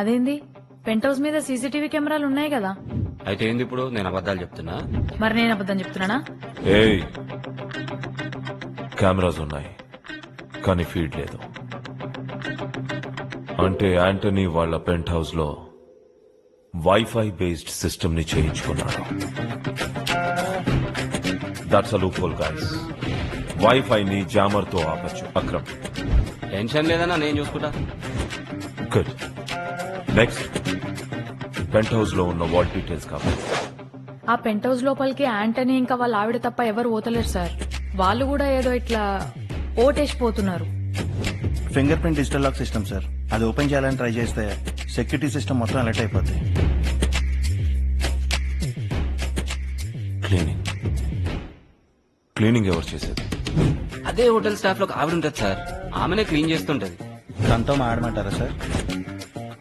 అదేంది pent house మీద CCTV కెమెరాలు ఉన్నాయి కదా. అయితే ఏంది ఇప్పుడు నేను అబద్ధాలు చెప్తున్నా? మరి నేను అబద్ధం చెప్తున్నానా? ఏయ్, కెమెరాస్ ఉన్నాయి కానీ ఫీడ్ లేదు. అంటే యాంటనీ వాళ్ళ పెంట్ హౌస్ లో వైఫై బేస్డ్ సిస్టమ్ ని చేయించుకున్నారు. That's a loop whole guys. Wifi ని జామర్ తో ఆపచ్చు. అక్రమ్, టెన్షన్ లేదన్నా, నేను చూసుకుంటా. గుడ్. నెక్స్ట్, పెంట్ హౌస్ లో ఉన్న వాల్ డీటెయిల్స్ కావాలి. ఆ పెంట్ హౌస్ లోపలికి యాంటనీ ఇంకా వాళ్ళ ఆవిడ తప్ప ఎవరు పోతలేరు సార్. వాళ్ళు కూడా ఏదో ఇట్లా ఓటేసిపోతున్నారు. Finger print digital lock system sir. అది ఓపెన్ చేయాలని ట్రై చేస్తే సెక్యూరిటీ సిస్టమ్ మొత్తం అలర్ట్ అయిపోద్ది. క్లీనింగ్ ఎవరు చేసేది? అదే హోటల్ స్టాఫ్ లో ఆవిడ ఉంటుంది సార్, ఆమెనే క్లీన్ చేస్తుంటది. దాంతో మాడమంటారా సార్?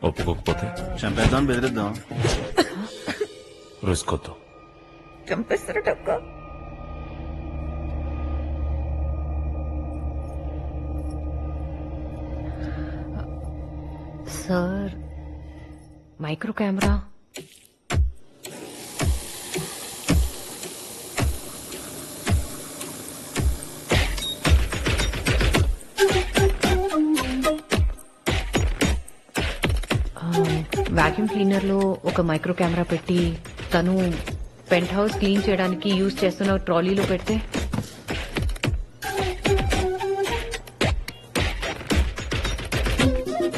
ఒప్పుకోకపోతే చంపేద్దాం, బెదిరిద్దాం. రిస్క్ వద్దు. చంపేస్తారట. Sir, micro camera. Vacuum cleaner లో ఒక మైక్రో కెమెరా పెట్టి తను పెంట్ హౌస్ క్లీన్ చేయడానికి యూజ్ చేస్తున్న ట్రాలీలో పెడితే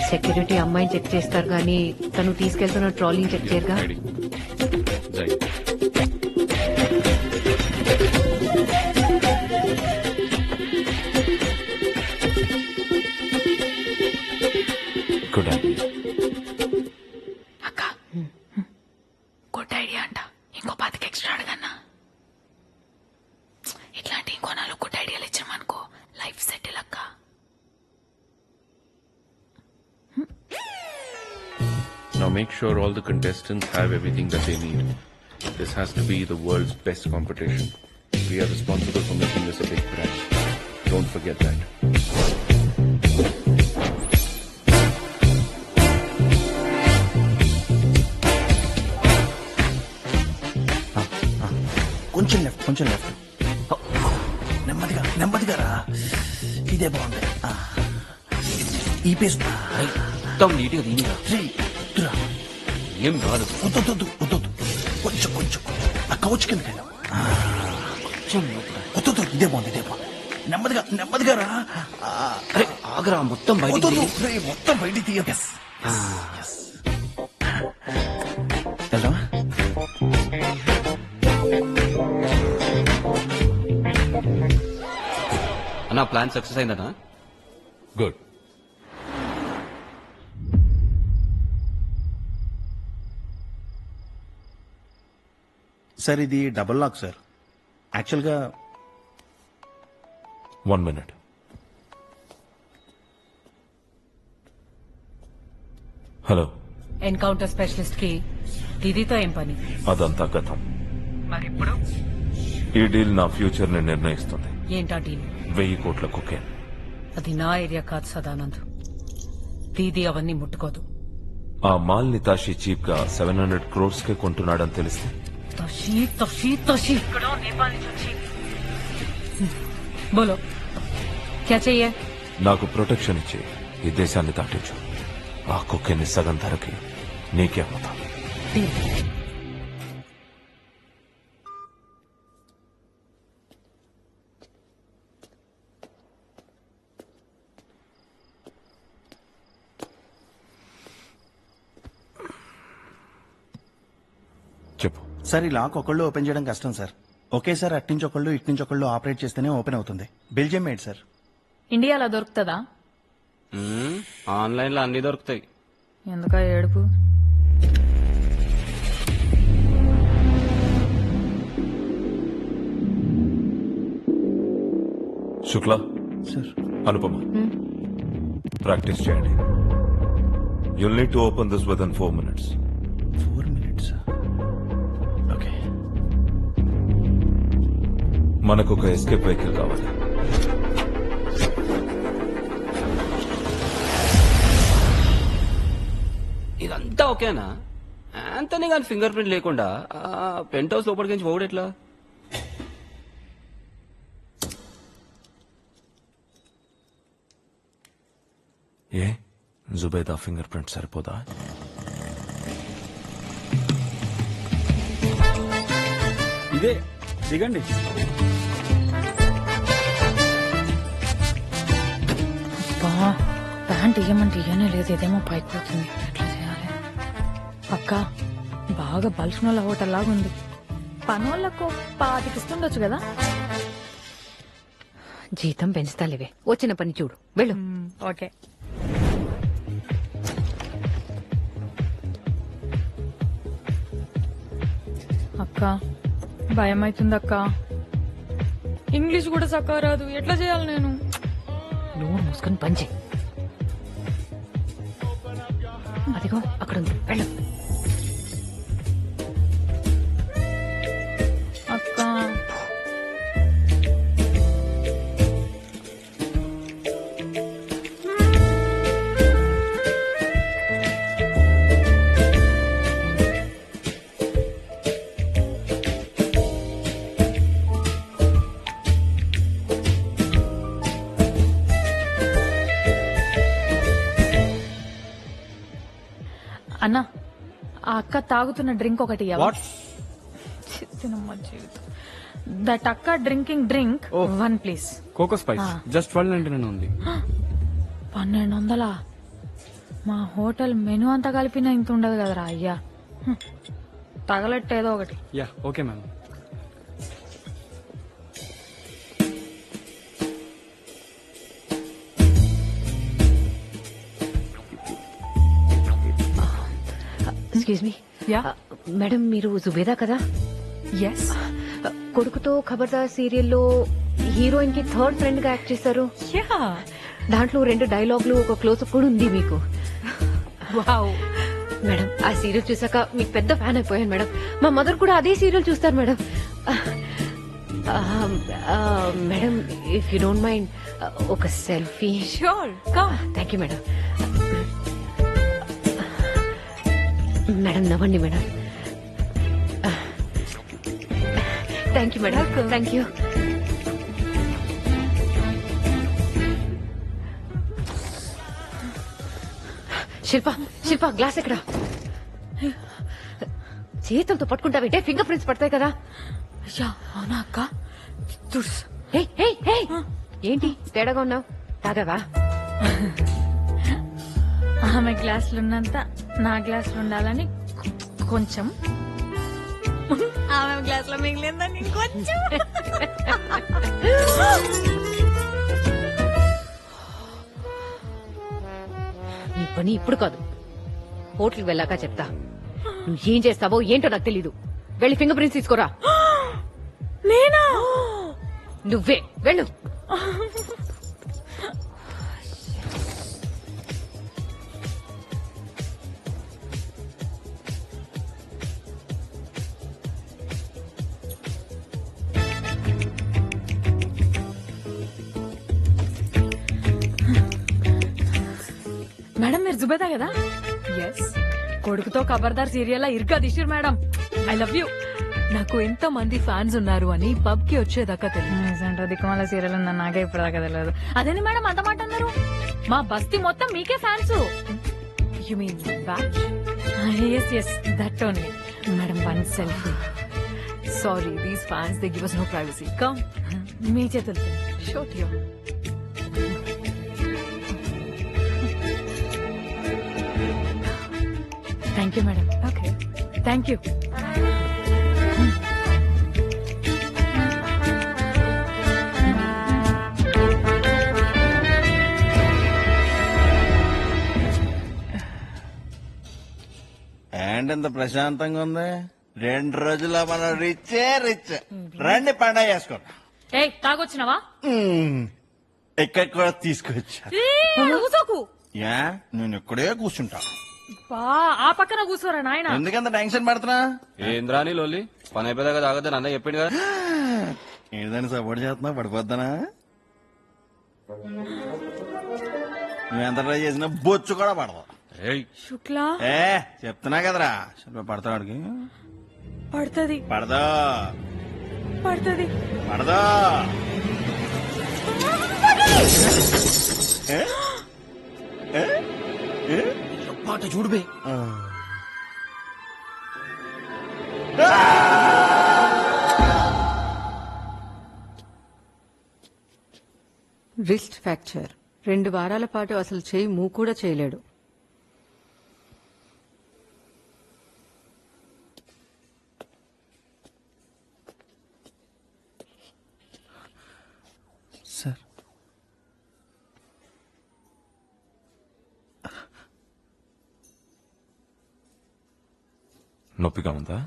సెక్యూరిటీ అమ్మాయిని చెక్ చేస్తారు కానీ తను తీసుకెళ్తున్న ట్రాలీని చెక్ చేయరుగా. Good idea. అక్క గుడ్ ఐడియా అంట. ఇంకో 10 ఎక్స్ట్రా అడగన్నా. ఇట్లాంటి ఇంకో 4 గుడ్ ఐడియాలు ఇచ్చామనుకో లైఫ్ సెటిల్ అక్క. Now make sure all the contestants have everything that they need. This has to be the world's best competition. We are responsible for making this a big brand. Don't forget that. కొంచెం left, కొంచెం left. నెమ్మదిగా, నెమ్మదిగా రా. ఇదే బాగుంది. ఈ face మొత్తం నీట్గా దీనిగా ఏం కాదు. వద్దు, కొంచెం కొంచెం ఆ కౌచ్ కింద వద్దు. ఇదే బాగుంది, ఇదే బాగుంది. నెమ్మదిగా, నెమ్మదిగా రా. అరే ఆగరా, మొత్తం బయట మొత్తం బయట తీయ. వెళ్దామా? అన్న ప్లాన్ సక్సెస్ అయిందనా? గుడ్. సార్ ఇది డబుల్ లాక్ సార్. యాక్చువల్గా 1 minute. హలో, ఎన్కౌంటర్ స్పెషలిస్ట్ కి దీదీతో ఏం పని? అదంతా గతం. మరి ఇప్పుడు ఈ డీల్ నా ఫ్యూచర్ ని నిర్ణయిస్తుంది. ఏంటా డీల్? 1000 కోట్ల కుకేన్. అది నా ఏరియా కాదు సదానంద్. దీదీ అవన్నీ ముట్టుకోదు. ఆ మాల్ ని తాషి చీప్ గా 700 crores కే కొంటున్నాడని తెలిస్తే తషి ఇక్కడ నేపాల్ నుంచి వచ్చి బోలో క్యా చెయ్యే? నాకు ప్రొటెక్షన్ ఇచ్చి ఈ దేశాన్ని దాటించు. ఆ కుక్కెని సగం ధరకి నీకే అమ్ముతా. చెప్పు. సార్ ఈ లాక్ ఒకళ్ళు ఓపెన్ చేయడం కష్టం సార్. ఒకేసారి అట్నుంచి ఒకళ్ళు ఇట్నుంచి ఒకళ్ళు ఆపరేట్ చేస్తేనే ఓపెన్ అవుతుంది. Belgium made sir. ఇండియాలో దొరుకుతుందా? ఆన్లైన్ లో అన్ని దొరుకుతాయి. ఎందుక ఏడుపు? శుక్లా, సార్ అనుపమ, ప్రాక్టీస్ చేయండి. You'll need to open this with in 4 minutes. 4 minutes. Okay. మనకు ఒక ఎస్కేప్ వెహికల్ కావాలి. ఇదంతా ఓకేనా? యాంతనీ గాని ఫింగర్ ప్రింట్ లేకుండా పెంట్ హౌస్ లోపలికి నుంచి పోవడం ఎట్లా? ఏ జుబైదా ఫింగర్ ప్రింట్ సరిపోదా? ఇదే దిగండి. బా ప్యాంట్ ఇయ్యమంటే ఇయ్యనే లేదు, ఇదేమో పైకి పోతుంది, ఎట్లా చేయాలి? అక్క బాగా బల్సునోళ్ళ హోటల్ లాగా ఉంది, పనోళ్ళకు 25 ఇస్తుండొచ్చు కదా. జీతం పెంచుతాలేవే, వచ్చిన పని చూడు, వెళ్ళు. ఓకే. అక్క భయం అవుతుంది అక్క, ఇంగ్లీష్ కూడా సక్క రాదు, ఎట్లా చేయాలి నేను? నోరు మూసుకొని పని చేయి. అదిగో అక్కడ ఉంది, వెళ్ళు. అక్క అన్నా, ఆ అక్క తాగుతున్న డ్రింక్ ఒకటి ఇయ్యవా? దట్ అక్క drinking drink 1 please. Coco Spice just 12.99 ఉంది. 1200? మా హోటల్ మెనూ అంతా కలిపినా ఇంత ఉండదు కదరా అయ్యా. తగలట్టేదో ఒకటి. Yeah okay ma'am. Excuse me. Yeah. Madam మీరు జుబేదా కదా? ఎస్. కొడుకుతో ఖబర్దార్ సీరియల్లో హీరోయిన్ కి థర్డ్ ఫ్రెండ్ గా యాక్ట్ చేశారు. యా. దాంట్లో 2 డైలాగులు, ఒక క్లోజ్అప్ కూడా ఉంది మీకు. వావ్. మేడం ఆ సీరియల్ చూసాక మీకు పెద్ద ఫ్యాన్ అయిపోయాను మేడం. మా మదర్ కూడా అదే సీరియల్ చూస్తారు madam. Madam if you don't mind ఒక selfie. Sure, come. Thank you madam. Madam నవ్వండి madam. Thank you madam. Thank you. Shilpa Shilpa glass ఎక్కడా? చేతులతో పట్టుకుంటావంటే ఫింగర్ ప్రింట్స్ పడతాయి కదా. అయ్యా అవునా అక్క? తుర్స్. ఏయ్, ఏయ్, ఏయ్. ఏంటి తేడాగా ఉన్నావు? తాగావా? ఆమె గ్లాసులు ఉన్నంత నా గ్లాసులు ఉండాలని కొంచెం, ఆమె గ్లాసులో మిగిలిందని ఇంకొంచెం. నీ పని ఇప్పుడు కాదు, హోటల్కి వెళ్ళాక చెప్తా. నువ్వు ఏం చేస్తావో ఏంటో నాకు తెలీదు. వెళ్ళి ఫింగర్ ప్రింట్స్ తీసుకోరా. నేనా? నువ్వే వెళ్ళు. మేడం మీరు జుబేదా కదా? ఎస్. కొడుకుతో ఖబర్దార్ సీరియల్ ఇరుకా దిశర్ మేడం. I love you. నాకు ఎంత మంది ఫ్యాన్స్ ఉన్నారు అని పబ్ కి వచ్చేదాకా తెలియదు. దిక్కుమాల సీరియల్ ఉందని నాకే ఇప్పుడు దాకా తెలియదు. అదేంది మేడం అంత మాట అన్నారు? మా బస్తీ మొత్తం మీకే fans. You mean batch? Yes yes that only. Madam 1 selfie. Sorry, these fans they give us no privacy. Come. మీ చేతులతో. Show to you. Thank you madam. Okay. Thank you. And ఎంత ప్రశాంతంగా ఉంది. 2 రోజుల్లో మనం రిచ్చే రిచ్. రండి పండగ చేసుకోండి. ఏయ్ తాగొచ్చినావా? ఇక్కడ కూడా తీసుకొచ్చా. కూసోకు. యా నేను ఇక్కడే కూర్చుంటా. బా ఆ పక్కన కూర్చోరా నాయన. ఎందుకంత టెన్షన్ పడుతున్నా? ఏంద్రాని లోలి పని అయిపోయాక తాగద్దని అన్న చెప్పిండు కదా. ఏదైనా సపోర్ట్ చేస్తున్నా పడిపోద్దానా? నువ్వెంత ట్రై చేసినా బొచ్చు కూడా పడదు. Hey, శుక్లా ఏ చెప్తున్నా కదరా శిల్ప పడతాడికి పడుతుంది పడదో పడుతుంది పడదో ఏ? ఏ? ఏ? పాట చూడుబే రిస్ట్ ఫ్రాక్చర్ 2 వారాల పాటు అసలు చేయి మూవ్ కూడా చేయలేడు. సార్ నొప్పిగా ఉందా?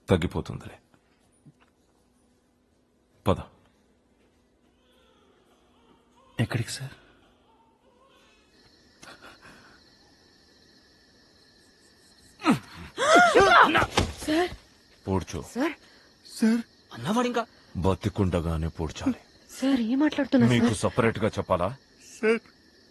తగ్గిపోతుందిలే. పద. ఎక్కడికి సార్? పూడ్చు. సార్ అన్నవాడు ఇంకా బతికుండగానే పూడ్చాలి. సార్ ఏం మాట్లాడుతున్నారు మీకు సపరేట్ గా చెప్పాలా? సార్